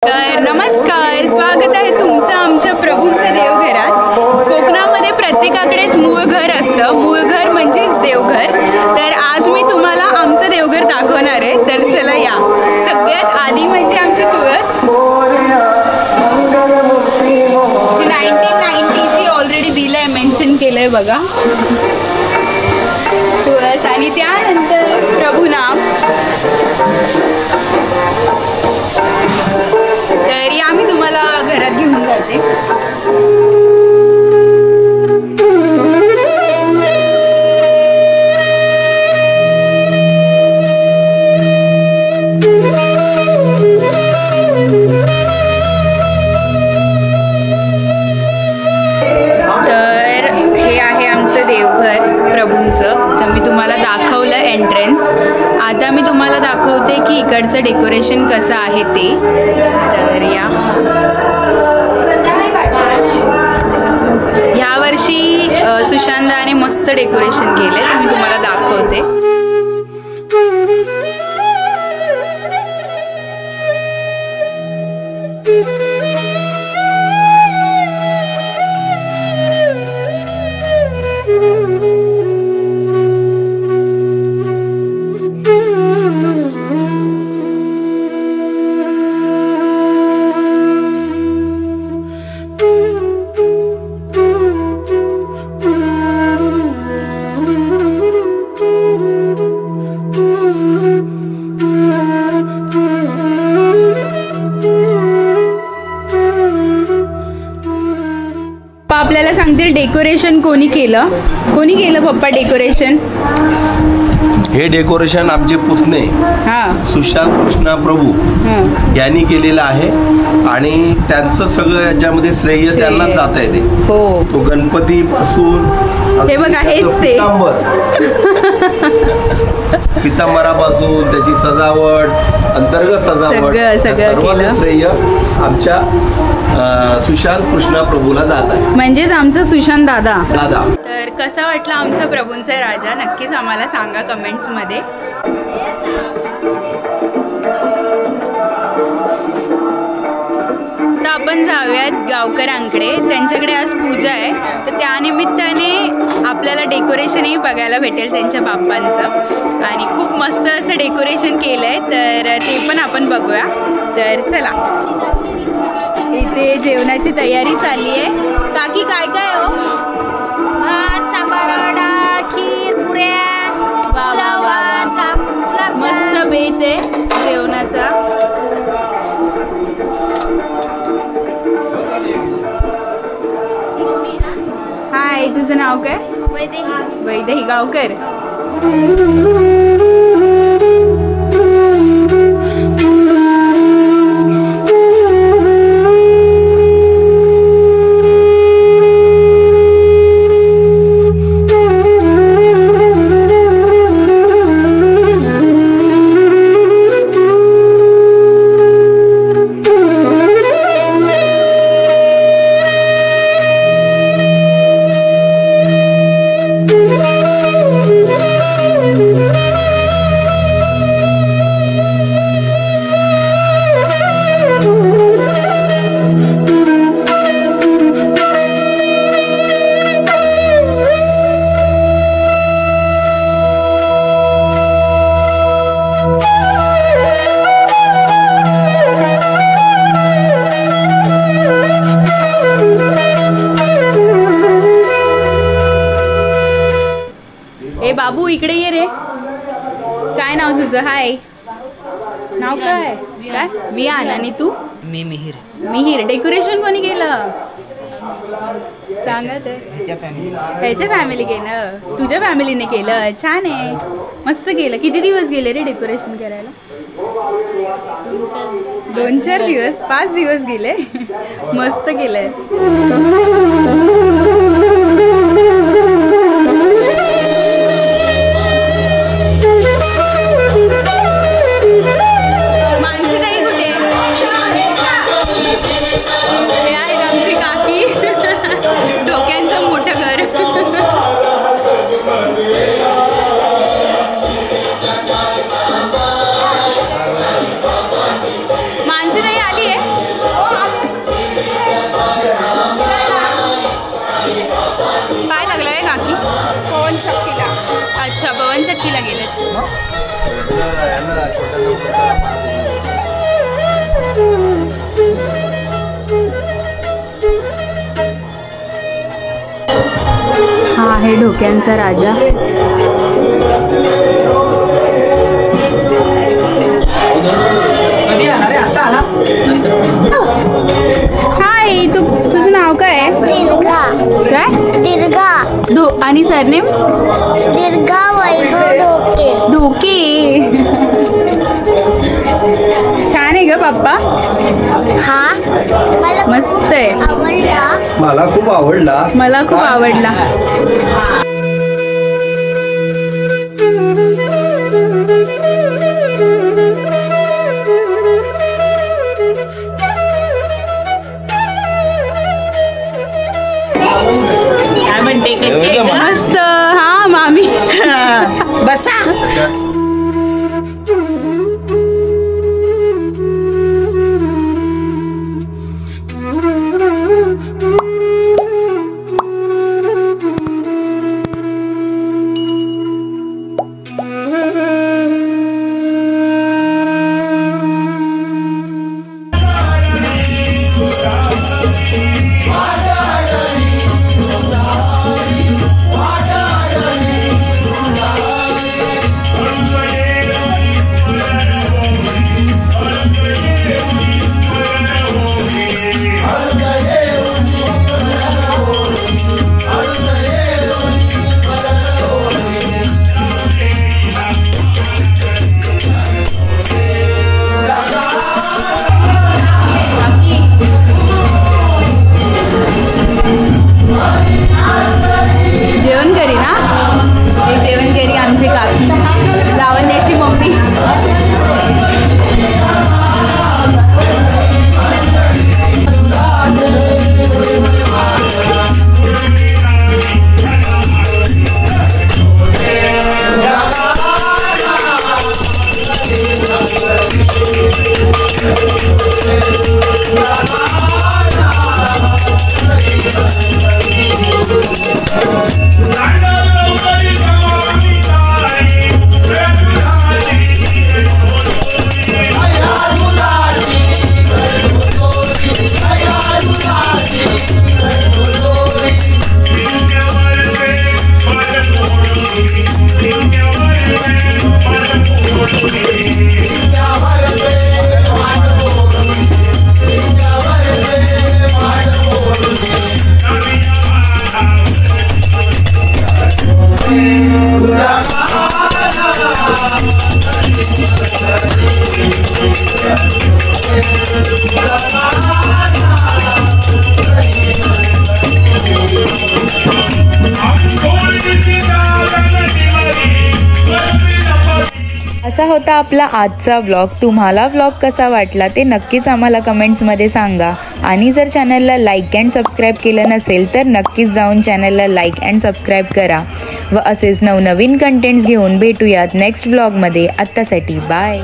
तर नमस्कार, स्वागत आहे तुमचं आमच्या प्रभूंच्या देवघरात। कोकणामध्ये प्रत्येकाकडेच मूळ घर असतं, मूळ घर म्हणजेच देवघर। तर आज मी तुम्हाला आमचं देवघर दाखवणार आहे, तर चला या। सगळ्यात आधी म्हणजे आमची तुळस, जी 1990ची ऑलरेडी दिलंय, मेन्शन केलंय बघा तुळस। आणि त्यानंतर प्रभुनाम। तर या मी तुम्हाला घरात घेऊन जाते। तर हे आहे आमचं देवघर प्रभूंचं। तर मी तुम्हाला दाखवलं एंट्रन्स। आता मी तुम्हाला दाखवते की इकडचं डेकोरेशन कसं आहे ते। तर या ह्या वर्षी सुशांताने मस्त डेकोरेशन केले, तर मी तुम्हाला दाखवते। आपल्याला सांगतील डेकोरेशन कोणी केलं पप्पा डेकोरेशन? हे डेकोरेशन आमचे पुतणे सुशांत कृष्णा प्रभू यांनी केलेलं आहे आणि त्यांचं सगळं याच्यामध्ये श्रेय त्यांना जात आहे ते। हो, तो गणपती पासून हे बघा हेच ते पितांबरापासून त्याची सजावट, अंतर्गत सजावट सर्व श्रेय आमच्या सुशांत कृष्णा प्रभूला जात आहे, म्हणजेच आमचा सुशांत दादा। तर कसा वाटला आमचा प्रभूंचा राजा, नक्कीच आम्हाला सांगा कमेंट्स मध्ये। तर आपण जाऊयात गावकऱ्यांकडे, त्यांच्याकडे आज पूजा आहे, तर त्यानिमित्ताने आपल्याला डेकोरेशनही बघायला भेटेल त्यांच्या बाप्पांचं। आणि खूप मस्त असं डेकोरेशन केलंय, तर ते पण आपण बघूया। तर चला, इथे जेवणाची तयारी चालली आहे। काकी काय काय हो? भात, सांबार, डाळ, खीर, पुऱ्या, मस्त बेत आहे जेवणाचा। हाय, तुझं नाव काय? वैदेही गावकर। बाबू इकडे ये रे। काय नाव तुझं? हाय, नाव काय? वियान। आणि तू? मी मिहिर। मिहिर। डेकोरेशन कोणी केलं सांगत आहे? ह्याच्या फॅमिली केलं, तुझ्या फॅमिलीने केलं? छान आहे, मस्त केलं। किती दिवस गेले रे डेकोरेशन करायला? 2-4 दिवस, 5 दिवस गेले। मस्त केलंय। मानसी ताई आली आहे। पवनचक्कीला गेलेत. हा आहे ढोक्यांचा राजा. हाय, तुझं नाव काय आहे? काय? दीर्घा. आणि सरनेम? दीर्घा वैभव ढोके. ढोके. छान आहे ग पप्पा. हा मस्त आहे. आवडला. मला खूप आवडला. मला खूप आवडला. मस्त. हा मामी बसा. असा होता आपला आजचा व्लॉग. तुम्हाला व्लॉग कसा वाटला ते नक्कीच आम्हाला कमेंट्समध्ये सांगा. आणि जर चॅनलला लाईक अँड सबस्क्राईब केलं नसेल तर नक्कीच जाऊन चॅनलला लाईक अँड सबस्क्राईब करा. व असेच नवनवीन कंटेंट्स घेऊन भेटूयात नेक्स्ट व्लॉगमध्ये. आत्तासाठी बाय.